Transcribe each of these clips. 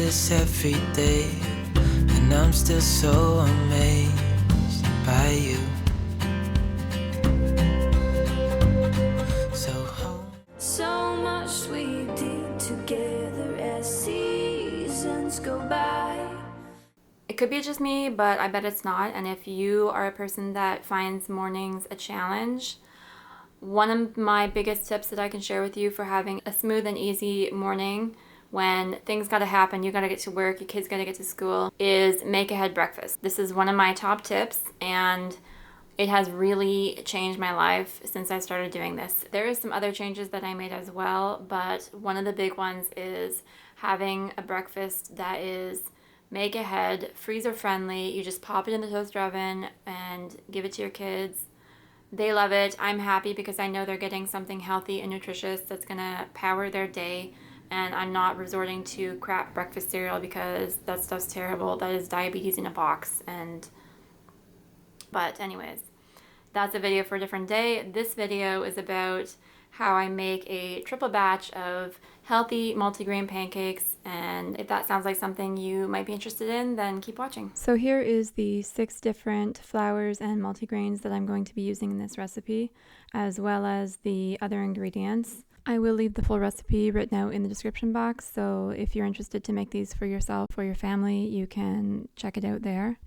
this every day, and I'm still so amazed by you. So much we did together as seasons go by. It could be just me, but I bet it's not. And if you are a person that finds mornings a challenge, one of my biggest tips that I can share with you for having a smooth and easy morning when things gotta happen, you gotta get to work, your kids gotta get to school, is make ahead breakfast. This is one of my top tips, and it has really changed my life since I started doing this. There is some other changes that I made as well, but one of the big ones is having a breakfast that is make ahead, freezer friendly. You just pop it in the toaster oven and give it to your kids. They love it. I'm happy because I know they're getting something healthy and nutritious that's gonna power their day, and I'm not resorting to crap breakfast cereal because that stuff's terrible. That is diabetes in a box. But anyways, that's a video for a different day. This video is about how I make a triple batch of healthy multigrain pancakes, and if that sounds like something you might be interested in, then keep watching. So here is the 6 different flours and multigrains that I'm going to be using in this recipe, as well as the other ingredients. I will leave the full recipe written out in the description box, so if you're interested to make these for yourself or your family, you can check it out there.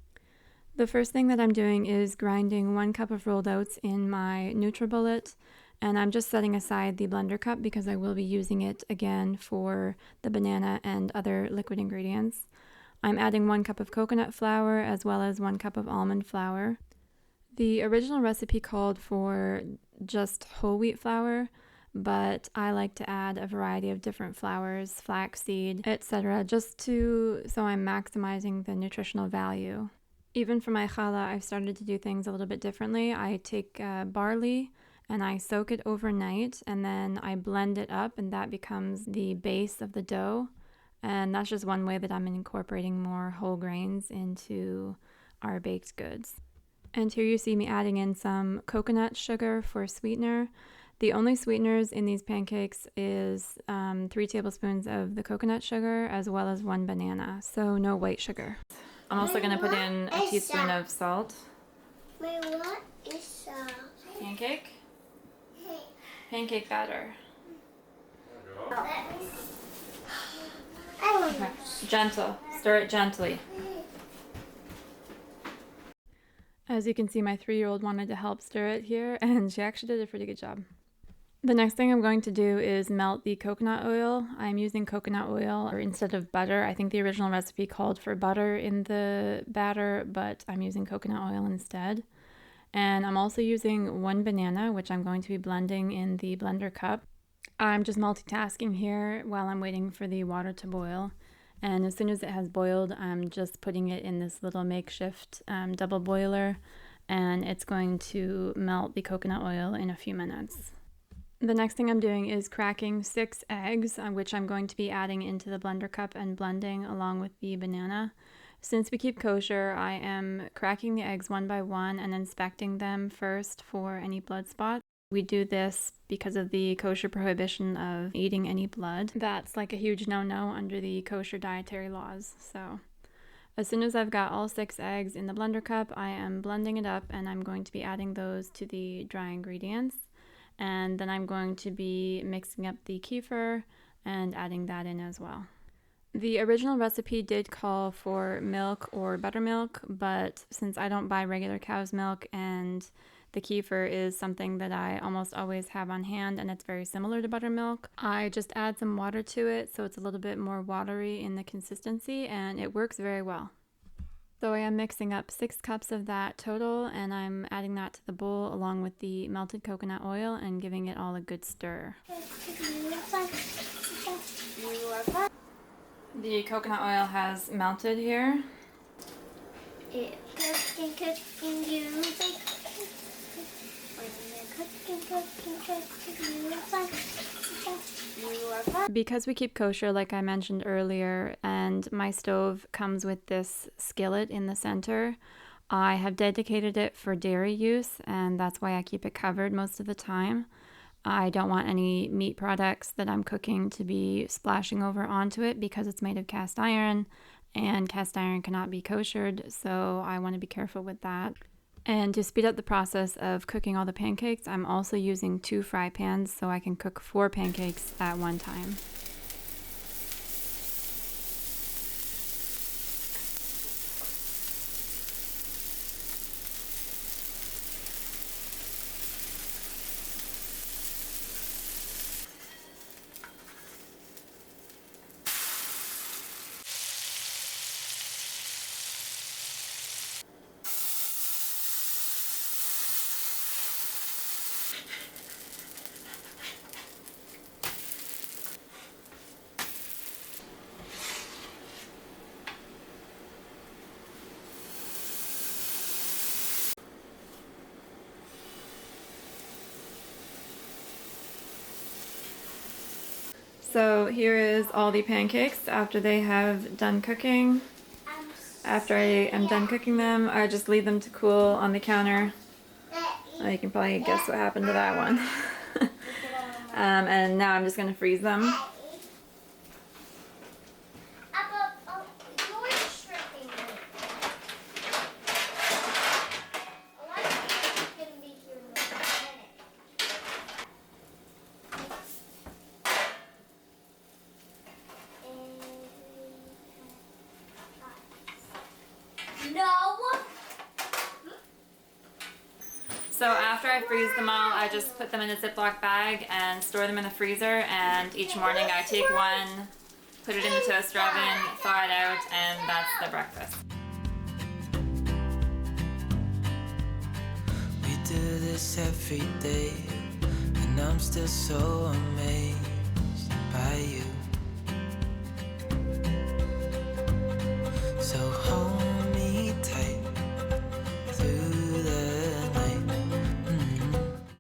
The first thing that I'm doing is grinding 1 cup of rolled oats in my NutriBullet, and I'm just setting aside the blender cup because I will be using it again for the banana and other liquid ingredients. I'm adding 1 cup of coconut flour as well as 1 cup of almond flour. The original recipe called for just whole wheat flour, but I like to add a variety of different flours, flaxseed, etc., so I'm maximizing the nutritional value. Even for my challah, I've started to do things a little bit differently. I take barley and I soak it overnight, and then I blend it up, and that becomes the base of the dough. And that's just one way that I'm incorporating more whole grains into our baked goods. And here you see me adding in some coconut sugar for sweetener. The only sweeteners in these pancakes is 3 tablespoons of the coconut sugar as well as 1 banana, so no white sugar. I'm also going to put in a teaspoon of salt. Wait, what is salt? Pancake? Pancake batter. Okay. Gentle. Stir it gently. As you can see, my 3-year-old wanted to help stir it here, and she actually did a pretty good job. The next thing I'm going to do is melt the coconut oil. I'm using coconut oil instead of butter. I think the original recipe called for butter in the batter, but I'm using coconut oil instead. And I'm also using 1 banana, which I'm going to be blending in the blender cup. I'm just multitasking here while I'm waiting for the water to boil. And as soon as it has boiled, I'm just putting it in this little makeshift double boiler, and it's going to melt the coconut oil in a few minutes. The next thing I'm doing is cracking 6 eggs, which I'm going to be adding into the blender cup and blending along with the banana. Since we keep kosher, I am cracking the eggs one by one and inspecting them first for any blood spots. We do this because of the kosher prohibition of eating any blood. That's like a huge no-no under the kosher dietary laws. So as soon as I've got all 6 eggs in the blender cup, I am blending it up, and I'm going to be adding those to the dry ingredients. And then I'm going to be mixing up the kefir and adding that in as well. The original recipe did call for milk or buttermilk, but since I don't buy regular cow's milk and the kefir is something that I almost always have on hand and it's very similar to buttermilk, I just add some water to it so it's a little bit more watery in the consistency, and it works very well. So I am mixing up 6 cups of that total, and I'm adding that to the bowl along with the melted coconut oil and giving it all a good stir. The coconut oil has melted here. Because we keep kosher, like I mentioned earlier, and my stove comes with this skillet in the center, I have dedicated it for dairy use, and that's why I keep it covered most of the time. I don't want any meat products that I'm cooking to be splashing over onto it because it's made of cast iron, and cast iron cannot be koshered, so I want to be careful with that. And to speed up the process of cooking all the pancakes, I'm also using 2 fry pans so I can cook 4 pancakes at one time. So here is all the pancakes after they have done cooking. After I am done cooking them, I just leave them to cool on the counter. You can probably guess what happened to that one. And now I'm just going to freeze them. So after I freeze them all, I just put them in a Ziploc bag and store them in the freezer, and each morning I take one, put it in the toaster oven, thaw it out, and that's the breakfast. We do this every day, and I'm still so amazed by you. So